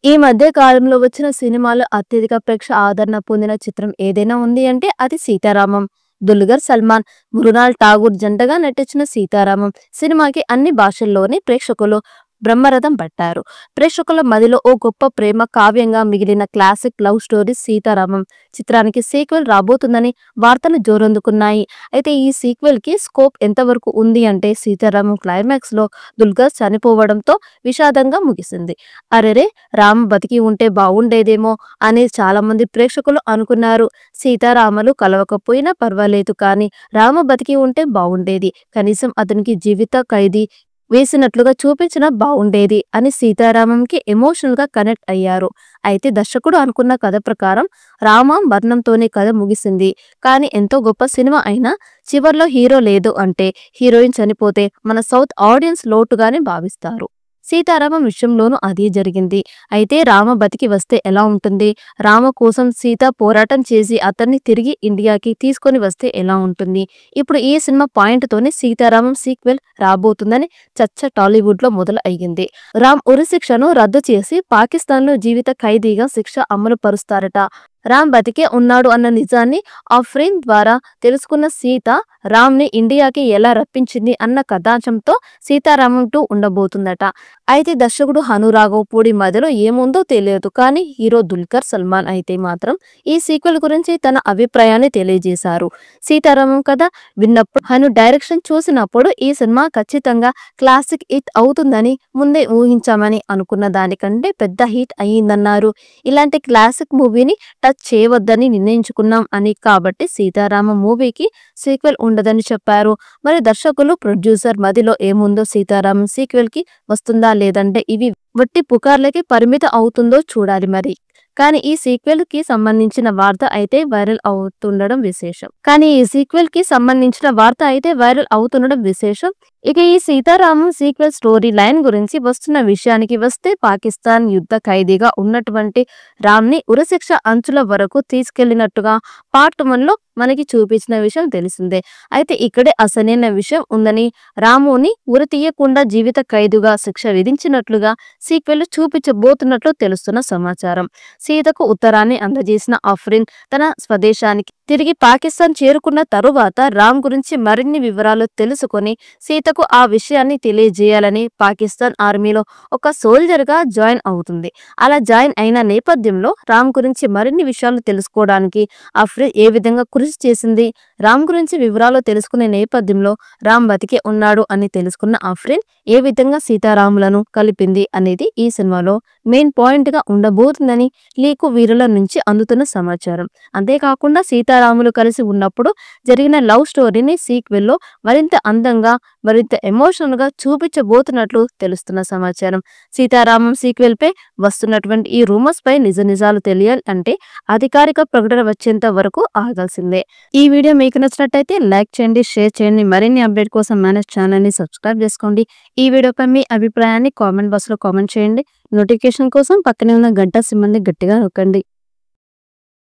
ఈ మధ్య కాలంలో వచ్చిన సినిమాలో అత్యధిక ప్రేక్ష ఆదరణ పొందిన చిత్రం ఏదైనా ఉంది అంటే అది సీతారామం. దుల్కర్ సల్మాన్, మృణాల్ ఠాగూర్ జంటగా నటించిన సీతారామం సినిమాకి అన్ని భాషల్లోని ప్రేక్షకులు బ్రహ్మరథం పట్టారు. ప్రేక్షకుల మదిలో ఓ గొప్ప ప్రేమ కావ్యంగా మిగిలిన క్లాసిక్ లవ్ స్టోరీ సీతారామం చిత్రానికి సీక్వెల్ రాబోతుందని వార్తలు జోరందుకున్నాయి. అయితే ఈ సీక్వెల్ కి స్కోప్ ఎంతవరకు ఉంది అంటే సీతారామం క్లైమాక్స్ లో దుల్కర్ చనిపోవడంతో విషాదంగా ముగిసింది. అరెరే, రామ్ బతికి ఉంటే బావుండేదేమో అని చాలా మంది ప్రేక్షకులు అనుకున్నారు. సీతారామలు కలవకపోయినా పర్వాలేదు, కానీ రామ బతికి ఉంటే బావుండేది, కనీసం అతనికి జీవిత ఖైదీ వేసినట్లుగా చూపించినా బావుండేది అని సీతారామంకి ఎమోషనల్ గా కనెక్ట్ అయ్యారు. అయితే దర్శకుడు అనుకున్న కథ ప్రకారం రామ మరణంతోనే కథ ముగిసింది. కానీ ఎంతో గొప్ప సినిమా అయినా చివర్లో హీరో లేదు అంటే, హీరోయిన్ చనిపోతే మన సౌత్ ఆడియన్స్ లోటుగానే భావిస్తారు. సీతారామం విషయంలోనూ అదే జరిగింది. అయితే రామ బతికి వస్తే ఎలా ఉంటుంది? రామ కోసం సీత పోరాటం చేసి అతన్ని తిరిగి ఇండియాకి తీసుకొని వస్తే ఎలా ఉంటుంది? ఇప్పుడు ఈ సినిమా పాయింట్ తోనే సీతారామం సీక్వెల్ రాబోతుందని చర్చ టాలీవుడ్ లో మొదలు అయ్యింది. రామ్ ఉరి శిక్షను రద్దు చేసి పాకిస్తాన్ లో జీవిత ఖైదీగా శిక్ష అమలు పరుస్తారట. రామ్ బతికే ఉన్నాడు అన్న నిజాన్ని ఆఫ్రీన్ ద్వారా తెలుసుకున్న సీత రామ్ ని ఇండియాకి ఎలా రప్పించింది అన్న కథాంశంతో సీతారామం 2 ఉండబోతుందట. అయితే దర్శకుడు హనురాఘవ్ పూడి మధ్యలో ఏముందో తెలియదు, కానీ హీరో దుల్కర్ సల్మాన్ అయితే మాత్రం ఈ సీక్వెల్ గురించి తన అభిప్రాయాన్ని తెలియజేశారు. సీతారామం కథ విన్నప్పుడు, హను డైరెక్షన్ చూసినప్పుడు ఈ సినిమా ఖచ్చితంగా క్లాసిక్ హిట్ అవుతుందని ముందే ఊహించామని, అనుకున్న దానికంటే పెద్ద హిట్ అయ్యిందన్నారు. ఇలాంటి క్లాసిక్ మూవీని టచ్ చేయవద్దని నిర్ణయించుకున్నాం అని, కాబట్టి సీతారామ మూవీకి సీక్వెల్ ఉండదని చెప్పారు. మరి దర్శకులు, ప్రొడ్యూసర్ మదిలో ఏముందో, సీతారామం సీక్వెల్ కి వస్తుందా లేదంటే ఇవి వట్టి పుకార్లకి పరిమితం అవుతుందో చూడాలి మరి. కానీ ఈ సీక్వెల్ కి సంబంధించిన వార్త అయితే వైరల్ అవుతుండడం విశేషం. ఇక ఈ సీతారామం సీక్వెల్ స్టోరీ లైన్ గురించి వస్తున్న విషయానికి వస్తే, పాకిస్తాన్ యుద్ధ ఖైదీగా ఉన్నటువంటి రామ్ ని ఉరిశిక్ష అంచుల వరకు తీసుకెళ్లినట్టుగా పార్ట్ 1 లో మనకి చూపించిన విషయం తెలిసిందే. అయితే ఇక్కడే అసలైన విషయం ఉందని, రాముని ఉరి తీయకుండా జీవిత ఖైదుగా శిక్ష విధించినట్లుగా సీక్వెల్ చూపించబోతున్నట్లు తెలుస్తున్న సమాచారం. సీతకు ఉత్తరాన్ని అందజేసిన ఆఫ్రీన్ తన స్వదేశానికి తిరిగి పాకిస్తాన్ చేరుకున్న తరువాత రామ్ గురించి మరిన్ని వివరాలు తెలుసుకొని సీతకు ఆ విషయాన్ని తెలియజేయాలని పాకిస్తాన్ ఆర్మీలో ఒక సోల్జర్ గా జాయిన్ అవుతుంది. అలా జాయిన్ అయిన నేపథ్యంలో రామ్ గురించి మరిన్ని విషయాలు తెలుసుకోవడానికి ఆఫ్రీన్ ఏ విధంగా కృషి చేసింది, రామ్ గురించి వివరాలు తెలుసుకునే నేపథ్యంలో రామ్ బతికే ఉన్నాడు అని తెలుసుకున్న ఆఫ్రీన్ ఏ విధంగా సీతారాములను కలిపింది అనేది ఈ సినిమాలో మెయిన్ పాయింట్ గా ఉండబోతుందని లీకు వీరుల నుంచి అందుతున్న సమాచారం. అంతేకాకుండా సీతారాములు కలిసి ఉన్నప్పుడు జరిగిన లవ్ స్టోరీని సీక్వెల్ లో మరింత అందంగా, మరింత ఎమోషనల్ గా చూపించబోతున్నట్లు తెలుస్తున్న సమాచారం. సీతారామం సీక్వెల్ పై వస్తున్నటువంటి ఈ రూమర్స్ పై నిజ నిజాలు తెలియాలి అంటే అధికారిక ప్రకటన వచ్చేంత వరకు ఆగాల్సిందే. ఈ వీడియో మీకు నచ్చినట్టయితే లైక్ చేయండి, షేర్ చేయండి. మరిన్ని అప్డేట్ కోసం మన ఛానల్ ని సబ్స్క్రైబ్ చేసుకోండి. ఈ వీడియోపై మీ అభిప్రాయాన్ని కామెంట్ బాక్స్ లో కామెంట్ చేయండి. నోటిఫికేషన్ కోసం పక్కనే ఉన్న గంట సింబల్ ని గట్టిగా నొక్కండి.